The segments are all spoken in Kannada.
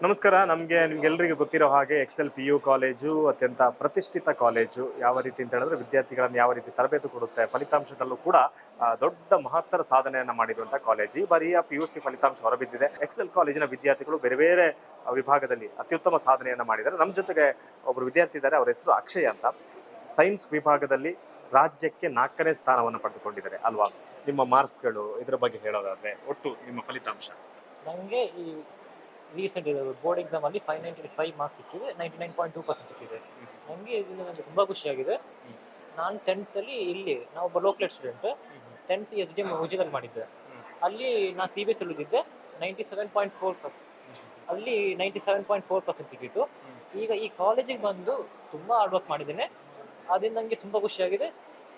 ನಮಸ್ಕಾರ. ನಿಮ್ಗೆಲ್ರಿಗೂ ಗೊತ್ತಿರೋ ಹಾಗೆ ಎಕ್ಸೆಲ್ ಪಿ ಯು ಕಾಲೇಜು ಅತ್ಯಂತ ಪ್ರತಿಷ್ಠಿತ ಕಾಲೇಜು. ಯಾವ ರೀತಿ ಅಂತ ಹೇಳಿದ್ರೆ ವಿದ್ಯಾರ್ಥಿಗಳನ್ನು ಯಾವ ರೀತಿ ತರಬೇತಿ ಕೊಡುತ್ತೆ, ಫಲಿತಾಂಶದಲ್ಲೂ ಕೂಡ ದೊಡ್ಡ ಮಹತ್ತರ ಸಾಧನೆಯನ್ನು ಮಾಡಿರುವಂಥ ಕಾಲೇಜು. ಈ ಬಾರಿಯ ಪಿ ಯು ಸಿ ಫಲಿತಾಂಶ ಹೊರಬಿದ್ದಿದೆ. ಎಕ್ಸೆಲ್ ಕಾಲೇಜಿನ ವಿದ್ಯಾರ್ಥಿಗಳು ಬೇರೆ ಬೇರೆ ವಿಭಾಗದಲ್ಲಿ ಅತ್ಯುತ್ತಮ ಸಾಧನೆಯನ್ನು ಮಾಡಿದ್ದಾರೆ. ನಮ್ಮ ಜೊತೆಗೆ ಒಬ್ಬರು ವಿದ್ಯಾರ್ಥಿ ಇದ್ದಾರೆ, ಅವರ ಹೆಸರು ಅಕ್ಷಯ್ ಅಂತ. ಸೈನ್ಸ್ ವಿಭಾಗದಲ್ಲಿ ರಾಜ್ಯಕ್ಕೆ 4ನೇ ಸ್ಥಾನವನ್ನು ಪಡೆದುಕೊಂಡಿದ್ದಾರೆ ಅಲ್ವಾ? ನಿಮ್ಮ ಮಾರ್ಕ್ಸ್ಗಳು ಇದರ ಬಗ್ಗೆ ಹೇಳೋದಾದ್ರೆ ಒಟ್ಟು ನಿಮ್ಮ ಫಲಿತಾಂಶ. ನನಗೆ ಈ ರೀಸೆಂಟ್ ಬೋರ್ಡ್ ಎಕ್ಸಾಮಲ್ಲಿ 595 ಮಾರ್ಕ್ಸ್ ಸಿಕ್ಕಿದೆ, 99.2% ಸಿಕ್ಕಿದೆ. ನನಗೆ ಇದರಿಂದ ನನಗೆ ತುಂಬ ಖುಷಿಯಾಗಿದೆ. ನಾನು 10th ಇಲ್ಲಿ ನಾವು ಲೋಕಲ್ ಸ್ಟೂಡೆಂಟ್ 10th SDM ಉಜಿಲಲ್ಲಿ ಮಾಡಿದ್ದೆ. ಅಲ್ಲಿ ನಾನು CBSE ಓದಿದ್ದೆ, 97.4%. ಅಲ್ಲಿ 97.4% ಸಿಕ್ಕಿತ್ತು. ಈಗ ಈ ಕಾಲೇಜಿಗೆ ಬಂದು ತುಂಬ ಹಾರ್ಡ್ ವರ್ಕ್ ಮಾಡಿದ್ದೇನೆ, ಅದರಿಂದ ನನಗೆ ತುಂಬ ಖುಷಿಯಾಗಿದೆ.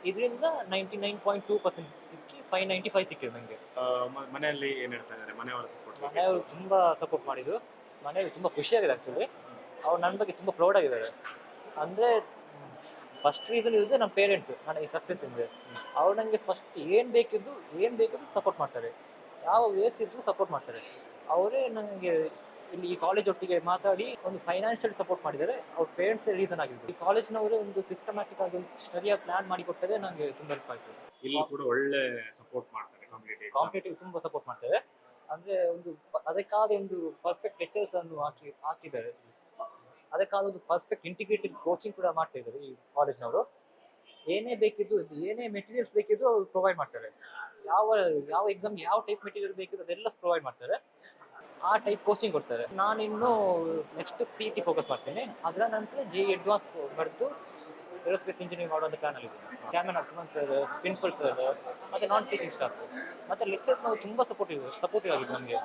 ಇದರಿಂದ 99.2% ಸಿಕ್ಕಿ 595 ಸಿಕ್ಕಿದೆ ನನಗೆ. ಮನೆಯಲ್ಲಿ ಏನ್ ಹೇಳ್ತಾ ಇದ್ದಾರೆ? ಮನೆಯವರು ತುಂಬ ಸಪೋರ್ಟ್ ಮಾಡಿದ್ರು. ಮನೆಯವರು ತುಂಬ ಖುಷಿಯಾಗಿದೆ ಆ್ಯಕ್ಚುಲಿ. ಅವ್ರು ನನ್ನ ಬಗ್ಗೆ ತುಂಬ ಪ್ರೌಡ್ ಆಗಿದ್ದಾರೆ. ಅಂದರೆ ಫಸ್ಟ್ ರೀಸನ್ ಇರೋದು ನಮ್ಮ ಪೇರೆಂಟ್ಸ್ ನನಗೆ ಸಕ್ಸಸ್ ಇದೆ. ಅವ್ರು ನನಗೆ ಫಸ್ಟ್ ಏನು ಬೇಕಿದ್ದು ಸಪೋರ್ಟ್ ಮಾಡ್ತಾರೆ. ಯಾವ ವೇಸ್ ಇದ್ದರೂ ಸಪೋರ್ಟ್ ಮಾಡ್ತಾರೆ. ಅವರೇ ನನಗೆ ಇಲ್ಲಿ ಈ ಕಾಲೇಜ್ ಒಟ್ಟಿಗೆ ಮಾತಾಡಿ ಒಂದು ಫೈನಾನ್ಷಿಯಲ್ ಸಪೋರ್ಟ್ ಮಾಡಿದ್ದಾರೆ. ಅವ್ರ ಪೇರೆಂಟ್ಸ್ ರೀಸನ್ ಆಗಿದ್ದು. ಈ ಕಾಲೇಜ್ನವರೇ ಒಂದು ಸಿಸ್ಟಮ್ಯಾಟಿಕ್ ಆಗಿ ಒಂದು ಸ್ಟಡಿಯಾಗಿ ಪ್ಲಾನ್ ಮಾಡಿ ಕೊಟ್ಟರೆ ನನಗೆ ತುಂಬ ಹೆಲ್ಪ್ ಆಯಿತು. ಇಲ್ಲಿ ಕೂಡ ಒಳ್ಳೆ ಸಪೋರ್ಟ್ ಮಾಡ್ತಾರೆ, ಕಾಂಪಿಟೇಟಿವ್ ತುಂಬ ಸಪೋರ್ಟ್ ಮಾಡ್ತಾರೆ. ಅಂದರೆ ಅದಕ್ಕಾದ ಒಂದು ಪರ್ಫೆಕ್ಟ್ ಲೆಕ್ಚರ್ಸ್ ಅನ್ನು ಹಾಕಿದ್ದಾರೆ. ಅದಕ್ಕಾದ ಒಂದು ಪರ್ಫೆಕ್ಟ್ ಇಂಟಿಗ್ರೇಟೆಡ್ ಕೋಚಿಂಗ್ ಕೂಡ ಮಾಡ್ತಾ ಇದ್ದಾರೆ ಈ ಕಾಲೇಜ್ನವರು. ಏನೇ ಮೆಟೀರಿಯಲ್ಸ್ ಬೇಕಿದ್ದು ಅವ್ರು ಪ್ರೊವೈಡ್ ಮಾಡ್ತಾರೆ. ಯಾವ ಎಕ್ಸಾಮ್ ಯಾವ ಟೈಪ್ ಮೆಟೀರಿಯಲ್ ಬೇಕಿದ್ದು ಅದೆಲ್ಲ ಪ್ರೊವೈಡ್ ಮಾಡ್ತಾರೆ. ಆ ಟೈಪ್ ಕೋಚಿಂಗ್ ಕೊಡ್ತಾರೆ. ನಾನಿನ್ನು ನೆಕ್ಸ್ಟ್ CET ಫೋಕಸ್ ಮಾಡ್ತೀನಿ. ಅದರ ನಂತರ JEE ಅಡ್ವಾನ್ಸ್ ಬರೆದು ಏರೋಸ್ಪೇಸ್ ಇಂಜಿನಿಯರಿಂಗ್ ಮಾಡುವಂಥ ಪ್ಲಾನಲ್ಲಿ ಇದ್ದೀನಿ. ಚಾರ್ಮನ್ ಸುಮಂತ್ ಸರ್, ಪ್ರಿನ್ಸಿಪಲ್ ಸರ್, ಮತ್ತು ನಾನ್ ಟೀಚಿಂಗ್ ಸ್ಟಾಫ್ ಮತ್ತು ಲೆಕ್ಚರ್ಸ್ ನಾವು ತುಂಬ ಸಪೋರ್ಟಿವ್ ಆಗಿದೆ. ನಮಗೆ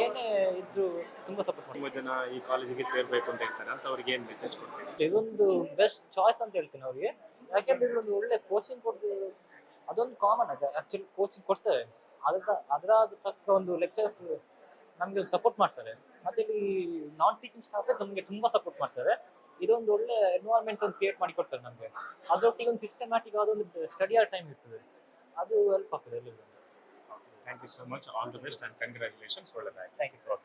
ಏನೇ ಇದ್ದು ತುಂಬ ಸಪೋರ್ಟ್ ಮಾಡಿ. ತುಂಬ ಜನ ಈ ಕಾಲೇಜಿಗೆ ಸೇರಬೇಕು ಅಂತ ಹೇಳ್ತಾರೆ, ಅಂತ ಅವ್ರಿಗೆ ಏನು ಮೆಸೇಜ್ ಕೊಡ್ತೀವಿ? ಇದೊಂದು ಬೆಸ್ಟ್ ಚಾಯ್ಸ್ ಅಂತ ಹೇಳ್ತೀನಿ ಅವ್ರಿಗೆ. ಯಾಕೆಂದ್ರೆ ಇದೊಂದು ಒಳ್ಳೆ ಕೋಚಿಂಗ್ ಕೊಡ್ತೀವಿ, ಅದೊಂದು ಕಾಮನ್ ಆಗಿದೆ. ಆ್ಯಕ್ಚುಲಿ ಕೋಚಿಂಗ್ ಕೊಡ್ತಾರೆ, ಅದರ ತಕ್ಕ ಒಂದು ಲೆಕ್ಚರ್ಸ್ ನಮಗೆ ಸಪೋರ್ಟ್ ಮಾಡ್ತಾರೆ. ಮತ್ತು ಇಲ್ಲಿ ನಾನ್ ಟೀಚಿಂಗ್ ಸ್ಟಾಫೇ ನಮಗೆ ತುಂಬ ಸಪೋರ್ಟ್ ಮಾಡ್ತಾರೆ. ಇದೊಂದು ಒಳ್ಳೆ ಎನ್ವೈರ್ಮೆಂಟ್ ಒಂದು ಕ್ರಿಯೇಟ್ ಮಾಡಿ ಕೊಡ್ತಾರೆ ನಮಗೆ. ಅದರೊಟ್ಟಿಗೆ ಒಂದು ಸಿಸ್ಟಮ್ಯಾಟಿಕ್ ಆದ ಒಂದು ಸ್ಟಡಿ ಟೈಮ್ ಇರ್ತದೆ, ಅದು ಹೆಲ್ಪ್ ಆಗ್ತದೆ ಎಲ್ಲರಿಗೂ. Thank you so much. All the best and congratulations. ಒಳ್ಳೆದಾಗಿ. Thank you.